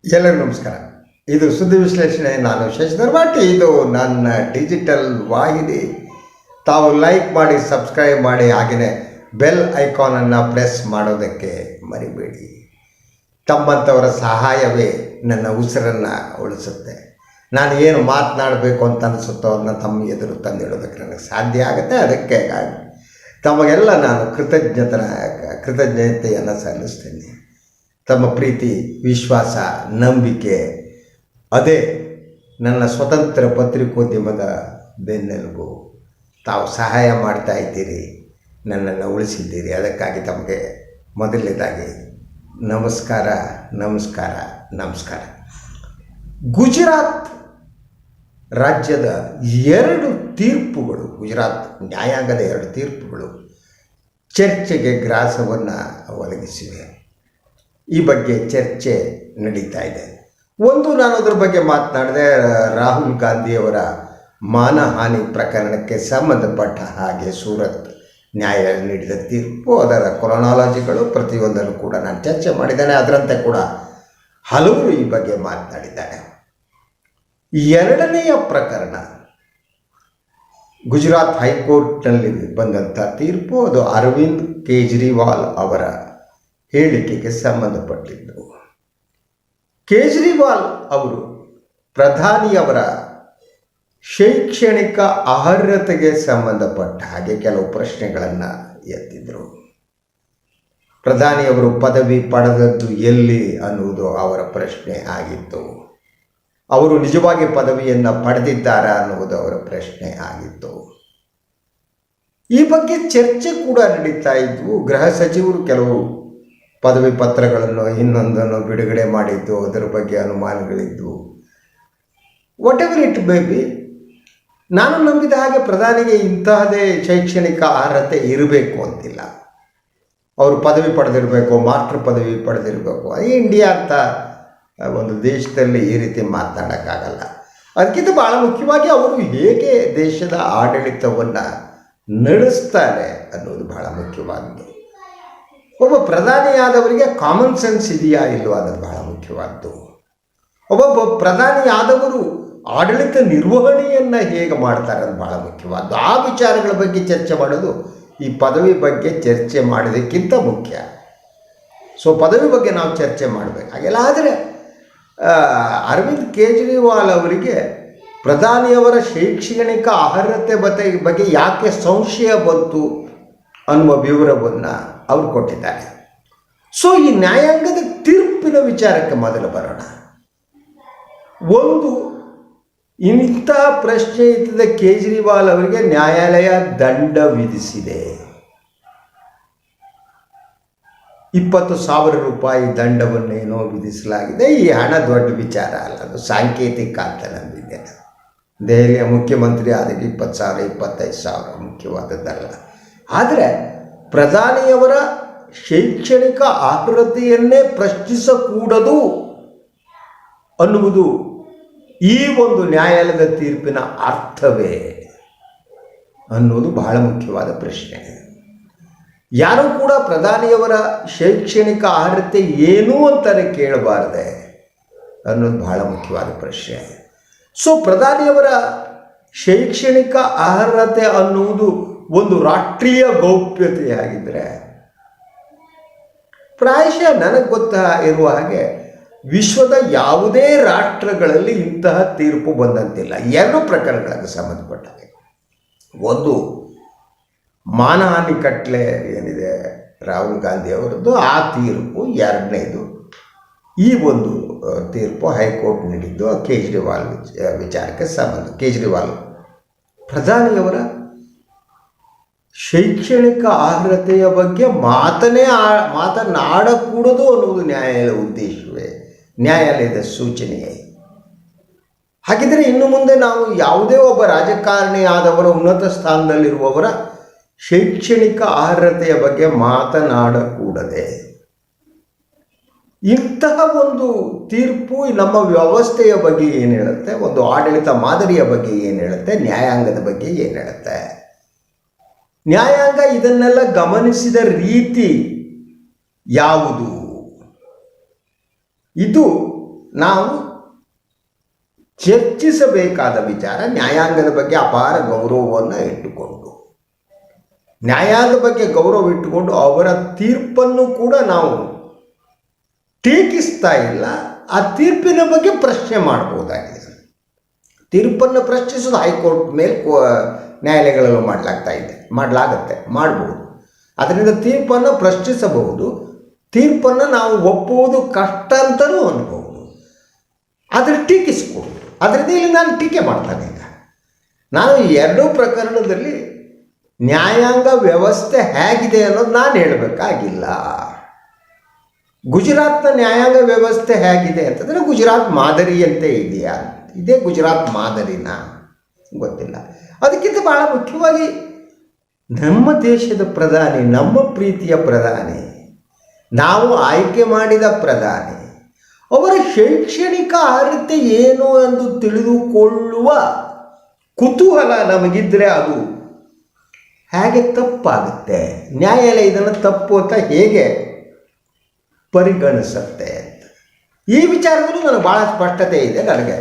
ಎಲ್ಲರಿಗೂ ನಮಸ್ಕಾರ. ಇದು ಸುದ್ದಿ ವಿಶ್ಲೇಷಣೆ. ನಾನು ಶಶಿಧರ್ ಭಾಟಿ. ಇದು ನನ್ನ ಡಿಜಿಟಲ್ ವಾಹಿನಿ. ತಾವು ಲೈಕ್ ಮಾಡಿ, ಸಬ್ಸ್ಕ್ರೈಬ್ ಮಾಡಿ, ಹಾಗೆಯೇ ಬೆಲ್ ಐಕಾನನ್ನು ಪ್ರೆಸ್ ಮಾಡೋದಕ್ಕೆ ಮರಿಬೇಡಿ. ತಮ್ಮಂಥವರ ಸಹಾಯವೇ ನನ್ನ ಉಸಿರನ್ನು ಉಳಿಸುತ್ತೆ. ನಾನು ಏನು ಮಾತನಾಡಬೇಕು ಅಂತ ಅನಿಸುತ್ತೋ ಅದನ್ನು ತಮ್ಮ ಎದುರು ತಂದಿಡೋದಕ್ಕೆ ನನಗೆ ಸಾಧ್ಯ ಆಗುತ್ತೆ. ಅದಕ್ಕೆ ತಮಗೆಲ್ಲ ನಾನು ಕೃತಜ್ಞತೆಯನ್ನು ಸಲ್ಲಿಸ್ತೇನೆ. ತಮ್ಮ ಪ್ರೀತಿ, ವಿಶ್ವಾಸ, ನಂಬಿಕೆ ಅದೇ ನನ್ನ ಸ್ವತಂತ್ರ ಪತ್ರಿಕೋದ್ಯಮದ ಬೆನ್ನೆಲುಬು. ತಾವು ಸಹಾಯ ಮಾಡ್ತಾ ಇದ್ದೀರಿ, ನನ್ನನ್ನು ಉಳಿಸಿದ್ದೀರಿ. ಅದಕ್ಕಾಗಿ ತಮಗೆ ಮೊದಲನೇದಾಗಿ ನಮಸ್ಕಾರ ನಮಸ್ಕಾರ ನಮಸ್ಕಾರ. ಗುಜರಾತ್ ರಾಜ್ಯದ 2 ತೀರ್ಪುಗಳು, ಗುಜರಾತ್ ನ್ಯಾಯಾಂಗದ 2 ತೀರ್ಪುಗಳು ಚರ್ಚೆಗೆ ಗ್ರಾಸವನ್ನು ಒದಗಿಸಿವೆ. ಈ ಬಗ್ಗೆ ಚರ್ಚೆ ನಡೀತಾ ಇದೆ. ಒಂದು, ನಾನು ಅದರ ಬಗ್ಗೆ ಮಾತನಾಡಿದೆ. ರಾಹುಲ್ ಗಾಂಧಿಯವರ ಮಾನಹಾನಿ ಪ್ರಕರಣಕ್ಕೆ ಸಂಬಂಧಪಟ್ಟ ಹಾಗೆ ಸೂರತ್ ನ್ಯಾಯಾಲಯ ನೀಡಿದ ತೀರ್ಪು, ಅದರ ಕ್ರೊನಾಲಜಿಗಳು ಪ್ರತಿಯೊಂದನ್ನು ಕೂಡ ನಾನು ಚರ್ಚೆ ಮಾಡಿದ್ದೇನೆ. ಅದರಂತೆ ಕೂಡ ಹಲವರು ಈ ಬಗ್ಗೆ ಮಾತನಾಡಿದ್ದಾರೆ. 2ನೆಯ ಪ್ರಕರಣ ಗುಜರಾತ್ ಹೈಕೋರ್ಟ್ನಲ್ಲಿ ಬಂದಂಥ ತೀರ್ಪು. ಅದು ಅರವಿಂದ್ ಕೇಜ್ರಿವಾಲ್ ಅವರ ಹೇಳಿಕೆಗೆ ಸಂಬಂಧಪಟ್ಟಿದ್ದು. ಕೇಜ್ರಿವಾಲ್ ಅವರು ಪ್ರಧಾನಿಯವರ ಶೈಕ್ಷಣಿಕ ಅರ್ಹತೆಗೆ ಸಂಬಂಧಪಟ್ಟ ಹಾಗೆ ಕೆಲವು ಪ್ರಶ್ನೆಗಳನ್ನು ಎತ್ತಿದ್ರು. ಪ್ರಧಾನಿಯವರು ಪದವಿ ಪಡೆದದ್ದು ಎಲ್ಲಿ ಅನ್ನುವುದು ಅವರ ಪ್ರಶ್ನೆ ಆಗಿತ್ತು. ಅವರು ನಿಜವಾಗಿ ಪದವಿಯನ್ನು ಪಡೆದಿದ್ದಾರಾ ಅನ್ನುವುದು ಅವರ ಪ್ರಶ್ನೆ ಆಗಿತ್ತು. ಈ ಬಗ್ಗೆ ಚರ್ಚೆ ಕೂಡ ನಡೀತಾ ಇದ್ವು. ಗೃಹ ಸಚಿವರು ಕೆಲವು ಪದವಿ ಪತ್ರಗಳನ್ನು ಇನ್ನೊಂದನ್ನು ಬಿಡುಗಡೆ ಮಾಡಿದ್ದು, ಅದರ ಬಗ್ಗೆ ಅನುಮಾನಗಳಿದ್ದು. Whatever it may be, ನಾನು ನಂಬಿದ ಹಾಗೆ ಪ್ರಧಾನಿಗೆ ಇಂತಹದೇ ಶೈಕ್ಷಣಿಕ ಅರ್ಹತೆ ಇರಬೇಕು ಅಂತಿಲ್ಲ. ಅವರು ಪದವಿ ಪಡೆದಿರಬೇಕು, ಮಾಸ್ಟರ್ ಪದವಿ ಪಡೆದಿರಬೇಕು. ಇಂಡಿಯಾ ಅಂತ ಒಂದು ದೇಶದಲ್ಲಿ ಈ ರೀತಿ ಮಾತನಾಡೋಕ್ಕಾಗಲ್ಲ. ಅದಕ್ಕಿಂತ ಭಾಳ ಮುಖ್ಯವಾಗಿ ಅವರು ಹೇಗೆ ದೇಶದ ಆಡಳಿತವನ್ನು ನಡೆಸ್ತಾರೆ ಅನ್ನೋದು ಬಹಳ ಮುಖ್ಯವಾದ್ದು. ಒಬ್ಬ ಪ್ರಧಾನಿಯಾದವರಿಗೆ ಕಾಮನ್ ಸೆನ್ಸ್ ಇದೆಯಾ ಇಲ್ಲವೋ ಅನ್ನೋದು ಬಹಳ ಮುಖ್ಯವಾದ್ದು. ಒಬ್ಬೊಬ್ಬ ಪ್ರಧಾನಿಯಾದವರು ಆಡಳಿತ ನಿರ್ವಹಣೆಯನ್ನು ಹೇಗೆ ಮಾಡ್ತಾರೆ ಅನ್ನೋದು ಬಹಳ ಮುಖ್ಯವಾದ್ದು. ಆ ವಿಚಾರಗಳ ಬಗ್ಗೆ ಚರ್ಚೆ ಮಾಡೋದು ಈ ಪದವಿ ಬಗ್ಗೆ ಚರ್ಚೆ ಮಾಡೋದಕ್ಕಿಂತ ಮುಖ್ಯ. ಸೊ ಪದವಿ ಬಗ್ಗೆ ನಾವು ಚರ್ಚೆ ಮಾಡಬೇಕಾಗಿಲ್ಲ. ಆದರೆ ಅರವಿಂದ್ ಕೇಜ್ರಿವಾಲ್ ಅವರಿಗೆ ಪ್ರಧಾನಿಯವರ ಶೈಕ್ಷಣಿಕ ಅರ್ಹತೆ ಬಗ್ಗೆ ಯಾಕೆ ಸಂಶಯ ಬಂತು ಅನ್ನುವ ವಿವರವನ್ನು ಅವರು ಕೊಟ್ಟಿದ್ದಾರೆ. ಸೊ ಈ ನ್ಯಾಯಾಂಗದ ತೀರ್ಪಿನ ವಿಚಾರಕ್ಕೆ ಮೊದಲು ಬರೋಣ. ಒಂದು, ಇಂತಹ ಪ್ರಶ್ನೆ ಇದ್ದ ಕೇಜ್ರಿವಾಲ್ ಅವರಿಗೆ ನ್ಯಾಯಾಲಯ ದಂಡ ವಿಧಿಸಿದೆ. 20,000 ರೂಪಾಯಿ ದಂಡವನ್ನೇನೋ ವಿಧಿಸಲಾಗಿದೆ. ಈ ಹಣ ದೊಡ್ಡ ವಿಚಾರ ಅಲ್ಲ, ಅದು ಸಾಂಕೇತಿಕ ಅಂತ ನಂಬಿದ್ದೇನೆ. ದೆಹಲಿಯ ಮುಖ್ಯಮಂತ್ರಿ ಆದಾಗ 20,000 25,000 ಮುಖ್ಯವಾದದ್ದಲ್ಲ. ಆದರೆ ಪ್ರಧಾನಿಯವರ ಶೈಕ್ಷಣಿಕ ಅರ್ಹತೆಯನ್ನೇ ಪ್ರಶ್ನಿಸಕೂಡದು ಅನ್ನುವುದು ಈ ಒಂದು ನ್ಯಾಯಾಲಯದ ತೀರ್ಪಿನ ಅರ್ಥವೇ ಅನ್ನೋದು ಬಹಳ ಮುಖ್ಯವಾದ ಪ್ರಶ್ನೆ. ಯಾರೂ ಕೂಡ ಪ್ರಧಾನಿಯವರ ಶೈಕ್ಷಣಿಕ ಅರ್ಹತೆ ಏನು ಅಂತಾನೆ ಕೇಳಬಾರದೆ ಅನ್ನೋದು ಬಹಳ ಮುಖ್ಯವಾದ ಪ್ರಶ್ನೆ. ಸೊ ಪ್ರಧಾನಿಯವರ ಶೈಕ್ಷಣಿಕ ಅರ್ಹತೆ ಅನ್ನುವುದು ಒಂದು ರಾಷ್ಟ್ರೀಯ ಗೌಪ್ಯತೆಯಾಗಿದ್ದರೆ, ಪ್ರಾಯಶಃ ನನಗೆ ಇರುವ ಹಾಗೆ ವಿಶ್ವದ ಯಾವುದೇ ರಾಷ್ಟ್ರಗಳಲ್ಲಿ ಇಂತಹ ತೀರ್ಪು ಬಂದಂತಿಲ್ಲ. 2 ಪ್ರಕರಣಗಳಿಗೆ ಸಂಬಂಧಪಟ್ಟ ಹಾಗೆ. ಒಂದು, ಮಾನಹಾನಿ ಕಟ್ಲೆ ಏನಿದೆ ರಾಹುಲ್ ಗಾಂಧಿ ಅವರದ್ದು, ಆ ತೀರ್ಪು. 2ನೇದು, ಈ ಒಂದು ತೀರ್ಪು ಹೈಕೋರ್ಟ್ ನೀಡಿದ್ದು ಕೇಜ್ರಿವಾಲ್ ವಿಚಾರಕ್ಕೆ ಸಂಬಂಧ. ಕೇಜ್ರಿವಾಲ್ ಪ್ರಧಾನಿಯವರ ಶೈಕ್ಷಣಿಕ ಅರ್ಹತೆಯ ಬಗ್ಗೆ ಮಾತನಾಡಕೂಡದು ಅನ್ನುವುದು ನ್ಯಾಯಾಲಯದ ಉದ್ದೇಶವೇ, ನ್ಯಾಯಾಲಯದ ಸೂಚನೆಯೇ. ಹಾಗಿದ್ದರೆ ಇನ್ನು ಮುಂದೆ ನಾವು ಯಾವುದೇ ಒಬ್ಬ ರಾಜಕಾರಣಿ ಆದವರ ಉನ್ನತ ಸ್ಥಾನದಲ್ಲಿರುವವರ ಶೈಕ್ಷಣಿಕ ಅರ್ಹತೆಯ ಬಗ್ಗೆ ಮಾತನಾಡಕೂಡದೆ. ಇಂತಹ ಒಂದು ತೀರ್ಪು ನಮ್ಮ ವ್ಯವಸ್ಥೆಯ ಬಗ್ಗೆ ಏನು ಹೇಳುತ್ತೆ, ಒಂದು ಆಡಳಿತ ಮಾದರಿಯ ಬಗ್ಗೆ ಏನು ಹೇಳುತ್ತೆ, ನ್ಯಾಯಾಂಗದ ಬಗ್ಗೆ ಏನು ಹೇಳುತ್ತೆ. ನ್ಯಾಯಾಂಗ ಇದನ್ನೆಲ್ಲ ಗಮನಿಸಿದ ರೀತಿ ಯಾವುದು? ಇದು ನಾವು ಚರ್ಚಿಸಬೇಕಾದ ವಿಚಾರ ನ್ಯಾಯಾಂಗದ ಬಗ್ಗೆ ಅಪಾರ ಗೌರವವನ್ನು ಇಟ್ಟುಕೊಂಡು, ನ್ಯಾಯಾಂಗದ ಬಗ್ಗೆ ಗೌರವ ಇಟ್ಟುಕೊಂಡು ಅವರ ತೀರ್ಪನ್ನು ಕೂಡ ನಾವು ಟೀಕಿಸ್ತಾ ಇಲ್ಲ. ಆ ತೀರ್ಪಿನ ಬಗ್ಗೆ ಪ್ರಶ್ನೆ ಮಾಡಬಹುದಾಗಿದೆ. ತೀರ್ಪನ್ನು ಪ್ರಶ್ನಿಸೋದು ಹೈಕೋರ್ಟ್ ಮೇಲೆ ನ್ಯಾಯಾಲಯಗಳಲ್ಲೂ ಮಾಡ್ಬೋದು. ಅದರಿಂದ ತೀರ್ಪನ್ನು ಪ್ರಶ್ನಿಸಬಹುದು, ತೀರ್ಪನ್ನು ನಾವು ಒಪ್ಪುವುದು ಕಷ್ಟ ಅಂತಲೂ ಅನ್ಬೋದು, ಆದರೆ ಟೀಕಿಸ್ಬೋದು. ಅದರಿಂದ ಇಲ್ಲಿ ನಾನು ಟೀಕೆ ಮಾಡ್ತಾನೆ. ಈಗ ನಾನು ಈ ಎರಡೂ ಪ್ರಕರಣದಲ್ಲಿ ನ್ಯಾಯಾಂಗ ವ್ಯವಸ್ಥೆ ಹೇಗಿದೆ ಅನ್ನೋದು ನಾನು ಹೇಳಬೇಕಾಗಿಲ್ಲ. ಗುಜರಾತ್ನ ನ್ಯಾಯಾಂಗ ವ್ಯವಸ್ಥೆ ಹೇಗಿದೆ ಅಂತಂದರೆ ಗುಜರಾತ್ ಮಾದರಿಯಂತೆ ಇದೆಯಾ, ಇದೇ ಗುಜರಾತ್ ಮಾದರಿನ ಗೊತ್ತಿಲ್ಲ. ಅದಕ್ಕಿಂತ ಭಾಳ ಮುಖ್ಯವಾಗಿ ನಮ್ಮ ದೇಶದ ಪ್ರಧಾನಿ, ನಮ್ಮ ಪ್ರೀತಿಯ ಪ್ರಧಾನಿ, ನಾವು ಆಯ್ಕೆ ಮಾಡಿದ ಪ್ರಧಾನಿ, ಅವರ ಶೈಕ್ಷಣಿಕ ಅರ್ಹತೆ ಏನು ಎಂದು ತಿಳಿದುಕೊಳ್ಳುವ ಕುತೂಹಲ ನಮಗಿದ್ದರೆ ಅದು ಹೇಗೆ ತಪ್ಪಾಗುತ್ತೆ? ನ್ಯಾಯಾಲಯ ಇದನ್ನು ತಪ್ಪು ಅಂತ ಹೇಗೆ ಪರಿಗಣಿಸುತ್ತೆ ಅಂತ ಈ ವಿಚಾರದಲ್ಲೂ ನನಗೆ ಭಾಳ ಸ್ಪಷ್ಟತೆ ಇದೆ. ನನಗೆ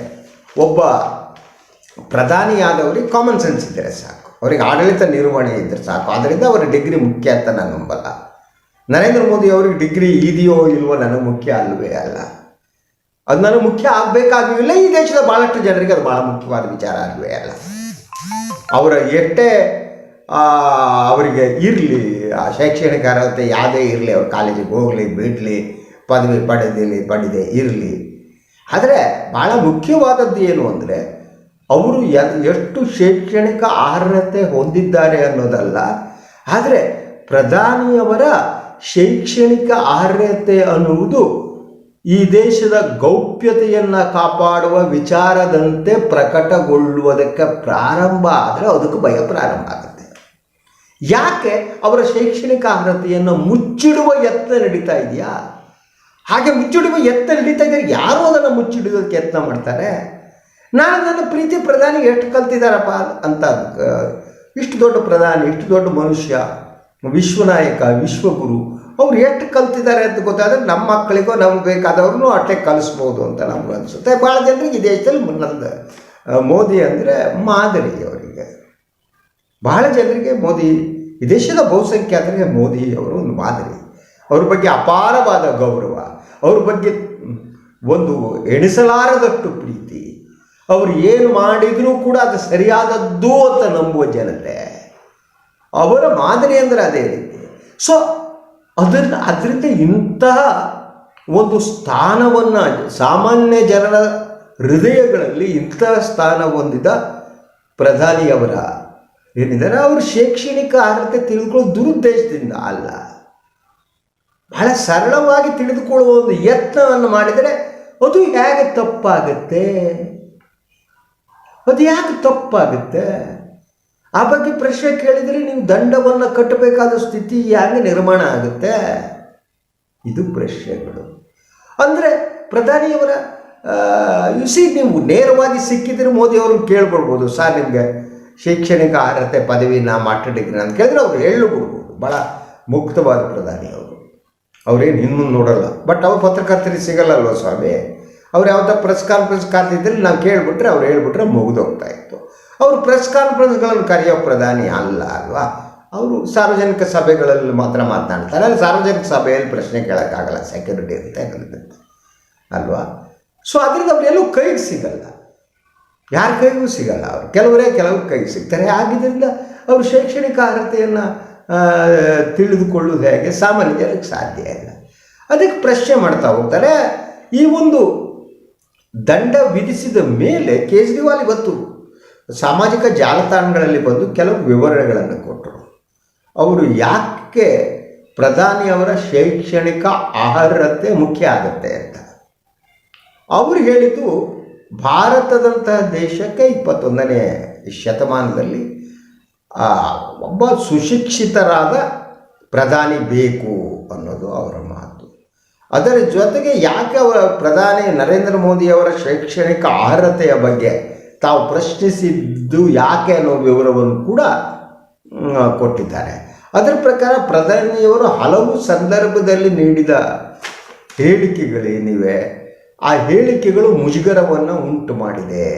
ಒಬ್ಬ ಪ್ರಧಾನಿಯಾದವರಿಗೆ ಕಾಮನ್ ಸೆನ್ಸ್ ಇದ್ದರೆ ಸಾಕು, ಅವರಿಗೆ ಆಡಳಿತ ನಿರ್ವಹಣೆ ಇದ್ದರೆ ಸಾಕು. ಆದ್ದರಿಂದ ಅವರ ಡಿಗ್ರಿ ಮುಖ್ಯ ಅಂತ ನಾನು ನಂಬಲ್ಲ. ನರೇಂದ್ರ ಮೋದಿ ಅವರಿಗೆ ಡಿಗ್ರಿ ಇದೆಯೋ ಇಲ್ವೋ ನನಗೆ ಮುಖ್ಯ ಅಲ್ಲವೇ ಅಲ್ಲ. ಅದು ನನಗೆ ಮುಖ್ಯ ಆಗಬೇಕಾಗಿಲ್ಲ. ಈ ದೇಶದ ಭಾಳಷ್ಟು ಜನರಿಗೆ ಅದು ಭಾಳ ಮುಖ್ಯವಾದ ವಿಚಾರ ಅಲ್ಲವೇ ಅಲ್ಲ. ಅವರ ಎಷ್ಟೇ ಅವರಿಗೆ ಇರಲಿ ಆ ಶೈಕ್ಷಣಿಕ ಅರ್ಹತೆ ಯಾವುದೇ ಇರಲಿ, ಅವ್ರು ಕಾಲೇಜಿಗೆ ಹೋಗಲಿ ಬಿಡಲಿ, ಪದವಿ ಪಡೆದೇ ಇರಲಿ. ಆದರೆ ಭಾಳ ಮುಖ್ಯವಾದದ್ದು ಏನು ಅಂದರೆ ಅವರು ಎಷ್ಟು ಶೈಕ್ಷಣಿಕ ಅರ್ಹತೆ ಹೊಂದಿದ್ದಾರೆ ಅನ್ನೋದಲ್ಲ, ಆದರೆ ಪ್ರಧಾನಿಯವರ ಶೈಕ್ಷಣಿಕ ಅರ್ಹತೆ ಅನ್ನುವುದು ಈ ದೇಶದ ಗೌಪ್ಯತೆಯನ್ನು ಕಾಪಾಡುವ ವಿಚಾರದಂತೆ ಪ್ರಕಟಗೊಳ್ಳುವುದಕ್ಕೆ ಪ್ರಾರಂಭ ಆದರೆ ಅದಕ್ಕೆ ಭಯ ಪ್ರಾರಂಭ ಆಗುತ್ತೆ. ಯಾಕೆ ಅವರ ಶೈಕ್ಷಣಿಕ ಅರ್ಹತೆಯನ್ನು ಮುಚ್ಚಿಡುವ ಯತ್ನ ನಡೀತಾ ಇದೆಯಾ? ಹಾಗೆ ಮುಚ್ಚಿಡುವ ಯತ್ನ ನಡೀತಾ ಇದ್ದಾರೆ. ಯಾರು ಅದನ್ನು ಮುಚ್ಚಿಡುವುದಕ್ಕೆ ಯತ್ನ ಮಾಡ್ತಾರೆ? ನಾನು ನನ್ನ ಪ್ರೀತಿ ಪ್ರಧಾನಿ ಎಷ್ಟು ಕಲ್ತಿದ್ದಾರಪ್ಪ ಅಂತ, ಇಷ್ಟು ದೊಡ್ಡ ಪ್ರಧಾನಿ, ಇಷ್ಟು ದೊಡ್ಡ ಮನುಷ್ಯ, ವಿಶ್ವನಾಯಕ, ವಿಶ್ವಗುರು, ಅವ್ರು ಎಷ್ಟು ಕಲ್ತಿದ್ದಾರೆ ಅಂತ ಗೊತ್ತಾದರೆ ನಮ್ಮ ಮಕ್ಕಳಿಗೋ ನಮ್ಗೆ ಬೇಕಾದವ್ರನ್ನೂ ಅಷ್ಟೇ ಕಲಿಸ್ಬೋದು ಅಂತ ನಮ್ಗೆ ಅನಿಸುತ್ತೆ. ಭಾಳ ಜನರಿಗೆ ಈ ದೇಶದಲ್ಲಿ ನಂದು ಮೋದಿ ಅಂದರೆ ಮಾದರಿ. ಅವರಿಗೆ ಬಹಳ ಜನರಿಗೆ ಮೋದಿ, ಈ ದೇಶದ ಬಹುಸಂಖ್ಯಾತರಿಗೆ ಮೋದಿ ಅವರು ಒಂದು ಮಾದರಿ. ಅವ್ರ ಬಗ್ಗೆ ಅಪಾರವಾದ ಗೌರವ, ಅವ್ರ ಬಗ್ಗೆ ಒಂದು ಎಣಿಸಲಾರದಷ್ಟು ಪ್ರೀತಿ, ಅವರು ಏನು ಮಾಡಿದರೂ ಕೂಡ ಅದು ಸರಿಯಾದದ್ದು ಅಂತ ನಂಬುವ ಜನತೆ. ಅವರ ಮಾದರಿ ಅಂದರೆ ಅದೇ ರೀತಿ. ಸೊ ಅದರಿಂದ ಇಂತಹ ಒಂದು ಸ್ಥಾನವನ್ನು ಸಾಮಾನ್ಯ ಜನರ ಹೃದಯಗಳಲ್ಲಿ ಇಂತಹ ಸ್ಥಾನ ಹೊಂದಿದ ಪ್ರಧಾನಿಯವರ ಏನಿದ್ದಾರೆ, ಅವರು ಶೈಕ್ಷಣಿಕ ಅರ್ಹತೆ ತಿಳಿದುಕೊಳ್ಳೋ ದುರುದ್ದೇಶದಿಂದ ಅಲ್ಲ, ಬಹಳ ಸರಳವಾಗಿ ತಿಳಿದುಕೊಳ್ಳುವ ಒಂದು ಯತ್ನವನ್ನು ಮಾಡಿದರೆ ಅದು ಹೇಗೆ ತಪ್ಪಾಗುತ್ತೆ? ಅದು ಯಾಕೆ ತಪ್ಪಾಗುತ್ತೆ? ಆ ಬಗ್ಗೆ ಪ್ರಶ್ನೆ ಕೇಳಿದರೆ ನೀವು ದಂಡವನ್ನು ಕಟ್ಟಬೇಕಾದ ಸ್ಥಿತಿ ಹೇಗೆ ನಿರ್ಮಾಣ ಆಗುತ್ತೆ? ಇದು ಪ್ರಶ್ನೆಗಳು. ಅಂದರೆ ಪ್ರಧಾನಿಯವರ ನೀವು ನೇರವಾಗಿ ಸಿಕ್ಕಿದ್ರೆ ಮೋದಿಯವ್ರನ್ನ ಕೇಳ್ಬಿಡ್ಬೋದು, ಸರ್ ನಿಮಗೆ ಶೈಕ್ಷಣಿಕ ಅರ್ಹತೆ ಪದವಿ ಮಾಸ್ಟರ್ ಡಿಗ್ರಿ ಅಂತ ಕೇಳಿದ್ರೆ ಅವ್ರು ಹೇಳ್ಬಿಡ್ಬೋದು. ಭಾಳ ಮುಕ್ತವಾದ ಪ್ರಧಾನಿ ಅವರು, ಅವ್ರೇನು ಹಿಂದೆ ನೋಡಲ್ಲ. ಬಟ್ ಅವ್ರು ಪತ್ರಕರ್ತರಿಗೆ ಸಿಗಲ್ಲಲ್ವ ಸ್ವಾಮಿ. ಅವ್ರು ಯಾವ್ದು ಪ್ರೆಸ್ ಕಾನ್ಫರೆನ್ಸ್ ಕರೆದಿದ್ದರೆ ನಾವು ಕೇಳಿಬಿಟ್ರೆ ಅವ್ರು ಹೇಳ್ಬಿಟ್ರೆ ಮುಗಿದೋಗ್ತಾ ಇತ್ತು. ಅವರು ಪ್ರೆಸ್ ಕಾನ್ಫರೆನ್ಸ್ಗಳನ್ನು ಕರೆಯೋ ಪ್ರಧಾನಿ ಅಲ್ಲ ಅಲ್ವಾ. ಅವರು ಸಾರ್ವಜನಿಕ ಸಭೆಗಳಲ್ಲಿ ಮಾತ್ರ ಮಾತನಾಡ್ತಾರೆ. ಅಲ್ಲಿ ಸಾರ್ವಜನಿಕ ಸಭೆಯಲ್ಲಿ ಪ್ರಶ್ನೆ ಕೇಳೋಕ್ಕಾಗಲ್ಲ, ಸೆಕ್ಯೂರಿಟಿ ಅಂತ ಇರುತ್ತೆ ಅಲ್ವಾ. ಸೊ ಅದರಿಂದ ಅವರೆಲ್ಲೂ ಕೈಗೆ ಸಿಗಲ್ಲ, ಯಾರ ಕೈಗೂ ಸಿಗಲ್ಲ. ಅವರು ಕೆಲವರು ಕೈಗೆ ಸಿಗ್ತಾರೆ. ಆಗಿದ್ದರಿಂದ ಅವರು ಶೈಕ್ಷಣಿಕ ಅರ್ಹತೆಯನ್ನು ತಿಳಿದುಕೊಳ್ಳೋದು ಹೇಗೆ ಸಾಮಾನ್ಯ ಜನಕ್ಕೆ ಸಾಧ್ಯ ಇಲ್ಲ. ಅದಕ್ಕೆ ಪ್ರಶ್ನೆ ಮಾಡ್ತಾ ಹೋಗ್ತಾರೆ. ಈ ಒಂದು ದಂಡ ವಿಧಿಸಿದ ಮೇಲೆ ಕೇಜ್ರಿವಾಲ್ ಇವತ್ತು ಸಾಮಾಜಿಕ ಜಾಲತಾಣಗಳಲ್ಲಿ ಬಂದು ಕೆಲವು ವಿವರಣೆಗಳನ್ನು ಕೊಟ್ಟರು. ಅವರು ಯಾಕೆ ಪ್ರಧಾನಿಯವರ ಶೈಕ್ಷಣಿಕ ಅರ್ಹತೆ ಮುಖ್ಯ ಆಗುತ್ತೆ ಅಂತ. ಅವರು ಹೇಳಿದ್ದು, ಭಾರತದಂತಹ ದೇಶಕ್ಕೆ 21ನೇ ಶತಮಾನದಲ್ಲಿ ಒಬ್ಬ ಸುಶಿಕ್ಷಿತರಾದ ಪ್ರಧಾನಿ ಬೇಕು ಅನ್ನೋದು ಅವರ ಮಾತು. ಅದರ ಜೊತೆಗೆ ಯಾಕೆ ಅವರ ಪ್ರಧಾನಿ ನರೇಂದ್ರ ಮೋದಿಯವರ ಶೈಕ್ಷಣಿಕ ಅರ್ಹತೆಯ ಬಗ್ಗೆ ತಾವು ಪ್ರಶ್ನಿಸಿದ್ದು ಯಾಕೆ ಅನ್ನೋ ವಿವರವನ್ನು ಕೂಡ ಕೊಟ್ಟಿದ್ದಾರೆ. ಅದರ ಪ್ರಕಾರ ಪ್ರಧಾನಿಯವರು ಹಲವು ಸಂದರ್ಭದಲ್ಲಿ ನೀಡಿದ ಹೇಳಿಕೆಗಳೇನಿವೆ ಆ ಹೇಳಿಕೆಗಳು ಮುಜುಗರವನ್ನು ಉಂಟು ಮಾಡಿದೆ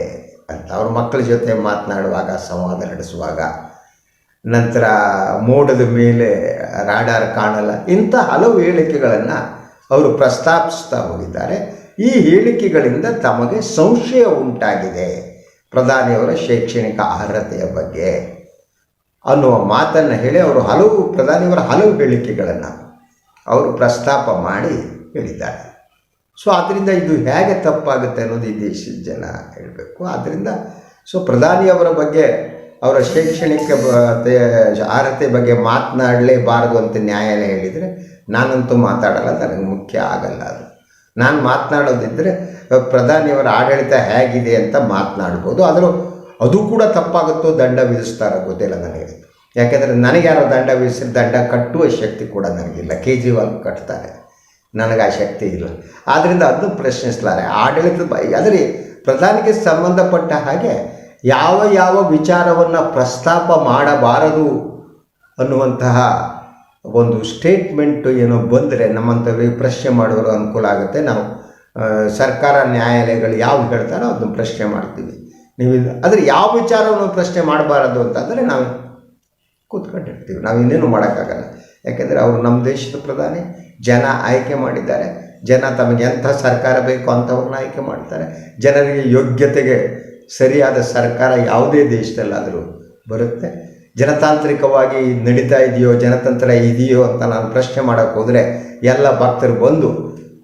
ಅಂತ ಅವ್ರ ಮಕ್ಕಳ ಜೊತೆ ಮಾತನಾಡುವಾಗ, ಸಂವಾದ ನಡೆಸುವಾಗ, ನಂತರ ಮೋಡದ ಮೇಲೆ ರಾಡಾರ್ ಕಾಣಲ್ಲ, ಇಂಥ ಹಲವು ಹೇಳಿಕೆಗಳನ್ನು ಅವರು ಪ್ರಸ್ತಾಪಿಸ್ತಾ ಹೋಗಿದ್ದಾರೆ. ಈ ಹೇಳಿಕೆಗಳಿಂದ ತಮಗೆ ಸಂಶಯ ಉಂಟಾಗಿದೆ ಪ್ರಧಾನಿಯವರ ಶೈಕ್ಷಣಿಕ ಅರ್ಹತೆಯ ಬಗ್ಗೆ ಅನ್ನುವ ಮಾತನ್ನು ಹೇಳಿ ಪ್ರಧಾನಿಯವರ ಹಲವು ಹೇಳಿಕೆಗಳನ್ನು ಅವರು ಪ್ರಸ್ತಾಪ ಮಾಡಿ ಹೇಳಿದ್ದಾರೆ. ಸೊ ಆದ್ದರಿಂದ ಇದು ಹೇಗೆ ತಪ್ಪಾಗುತ್ತೆ ಅನ್ನೋದು ಈ ದೇಶದ ಜನ ಹೇಳಬೇಕು. ಆದ್ದರಿಂದ ಪ್ರಧಾನಿಯವರ ಬಗ್ಗೆ, ಅವರ ಶೈಕ್ಷಣಿಕ ಅರ್ಹತೆ ಬಗ್ಗೆ ಮಾತನಾಡಲೇಬಾರದು ಅಂತ ನ್ಯಾಯಾಲಯ ಹೇಳಿದರೆ ನಾನಂತೂ ಮಾತಾಡಲ್ಲ, ನನಗೆ ಮುಖ್ಯ ಆಗಲ್ಲ ಅದು. ನಾನು ಮಾತನಾಡೋದಿದ್ದರೆ ಪ್ರಧಾನಿಯವರ ಆಡಳಿತ ಹೇಗಿದೆ ಅಂತ ಮಾತನಾಡ್ಬೋದು. ಅದು ಕೂಡ ತಪ್ಪಾಗುತ್ತೋ ದಂಡ ವಿಧಿಸ್ತಾರೋ ಗೊತ್ತಿಲ್ಲ ನನಗೆ. ಯಾಕೆಂದರೆ ನನಗೆ ಯಾರೋ ದಂಡ ವಿಧಿಸಿ ದಂಡ ಕಟ್ಟುವ ಶಕ್ತಿ ಕೂಡ ನನಗಿಲ್ಲ. ಕೇಜ್ರಿವಾಲ್ ಕಟ್ತಾರೆ, ನನಗೆ ಆ ಶಕ್ತಿ ಇಲ್ಲ. ಆದ್ದರಿಂದ ಅದನ್ನು ಪ್ರಶ್ನಿಸಲಾರೆ. ಆದರೆ ಪ್ರಧಾನಿಗೆ ಸಂಬಂಧಪಟ್ಟ ಹಾಗೆ ಯಾವ ವಿಚಾರವನ್ನು ಪ್ರಸ್ತಾಪ ಮಾಡಬಾರದು ಅನ್ನುವಂತಹ ಒಂದು ಸ್ಟೇಟ್ಮೆಂಟು ಏನೋ ಬಂದರೆ ನಮ್ಮಂಥವ್ರಿಗೆ ಪ್ರಶ್ನೆ ಮಾಡೋರು ಅನುಕೂಲ ಆಗುತ್ತೆ. ನಾವು ಸರ್ಕಾರ, ನ್ಯಾಯಾಲಯಗಳು ಯಾವ್ದು ಹೇಳ್ತಾರೋ ಅದನ್ನು ಪ್ರಶ್ನೆ ಮಾಡ್ತೀವಿ. ಆದರೆ ಯಾವ ವಿಚಾರವನ್ನು ಪ್ರಶ್ನೆ ಮಾಡಬಾರದು ಅಂತಂದರೆ ನಾವು ಕೂತ್ಕೊಂಡಿರ್ತೀವಿ. ನಾವು ಇನ್ನೇನು ಮಾಡೋಕ್ಕಾಗಲ್ಲ. ಯಾಕೆಂದರೆ ಅವರು ನಮ್ಮ ದೇಶದ ಪ್ರಧಾನಿ, ಜನ ಆಯ್ಕೆ ಮಾಡಿದ್ದಾರೆ. ಜನ ತಮಗೆ ಎಂಥ ಸರ್ಕಾರ ಬೇಕೋ ಅಂಥವ್ರನ್ನ ಆಯ್ಕೆ ಮಾಡ್ತಾರೆ. ಜನರಿಗೆ ಯೋಗ್ಯತೆಗೆ ಸರಿಯಾದ ಸರ್ಕಾರ ಯಾವುದೇ ದೇಶದಲ್ಲಾದರೂ ಬರುತ್ತೆ. ಜನತಾಂತ್ರಿಕವಾಗಿ ನಡೀತಾ ಇದೆಯೋ, ಜನತಂತ್ರ ಇದೆಯೋ ಅಂತ ನಾನು ಪ್ರಶ್ನೆ ಮಾಡೋಕ್ಕೆ ಹೋದರೆ ಎಲ್ಲ ಭಕ್ತರು ಬಂದು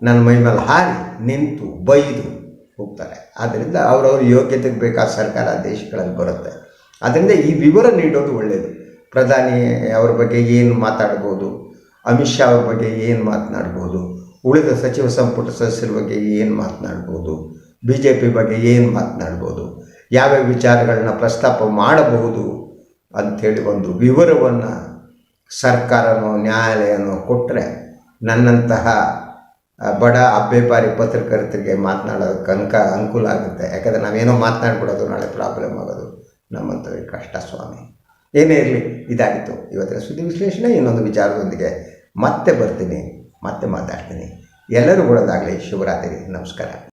ನನ್ನ ಮೈ ಮೇಲೆ ಹಾರಿ ನಿಂತು ಬೈದು ಹೋಗ್ತಾರೆ. ಆದ್ದರಿಂದ ಅವರವ್ರ ಯೋಗ್ಯತೆಗೆ ಬೇಕಾದ ಸರ್ಕಾರ ದೇಶಗಳಲ್ಲಿ ಬರುತ್ತೆ. ಆದ್ದರಿಂದ ಈ ವಿವರ ನೀಡೋದು ಒಳ್ಳೆಯದು. ಪ್ರಧಾನಿ ಅವ್ರ ಬಗ್ಗೆ ಏನು ಮಾತಾಡ್ಬೋದು, ಅಮಿತ್ ಶಾ ಅವ್ರ ಬಗ್ಗೆ ಏನು ಮಾತನಾಡ್ಬೋದು, ಉಳಿದ ಸಚಿವ ಸಂಪುಟ ಸದಸ್ಯರ ಬಗ್ಗೆ ಏನು ಮಾತನಾಡ್ಬೋದು, BJP ಬಗ್ಗೆ ಏನು ಮಾತನಾಡ್ಬೋದು, ಯಾವ್ಯಾವ ವಿಚಾರಗಳನ್ನ ಪ್ರಸ್ತಾಪ ಮಾಡಬಹುದು ಅಂಥೇಳಿ ಒಂದು ವಿವರವನ್ನು ಸರ್ಕಾರನೋ ನ್ಯಾಯಾಲಯನೋ ಕೊಟ್ಟರೆ ನನ್ನಂತಹ ಬಡ ಅಬ್ಬೆಪಾರಿ ಪತ್ರಕರ್ತರಿಗೆ ಮಾತನಾಡೋದಕ್ಕೆ ಅನುಕೂಲ ಆಗುತ್ತೆ. ಯಾಕಂದರೆ ನಾವೇನೋ ಮಾತನಾಡ್ಬಿಡೋದು ನಾಳೆ ಪ್ರಾಬ್ಲಮ್ ಆಗೋದು ನಮ್ಮಂಥವ್ರಿಗೆ ಕಷ್ಟ ಸ್ವಾಮಿ. ಏನೇ ಇರಲಿ, ಇದಾಗಿತ್ತು ಇವತ್ತಿನ ಸುದ್ದಿ ವಿಶ್ಲೇಷಣೆ. ಇನ್ನೊಂದು ವಿಚಾರದೊಂದಿಗೆ ಮತ್ತೆ ಬರ್ತೀನಿ, ಮತ್ತೆ ಮಾತಾಡ್ತೀನಿ. ಎಲ್ಲರೂ ಒಳ್ಳೆಯದಾಗಲಿ. ಶುಭರಾತ್ರಿ. ನಮಸ್ಕಾರ.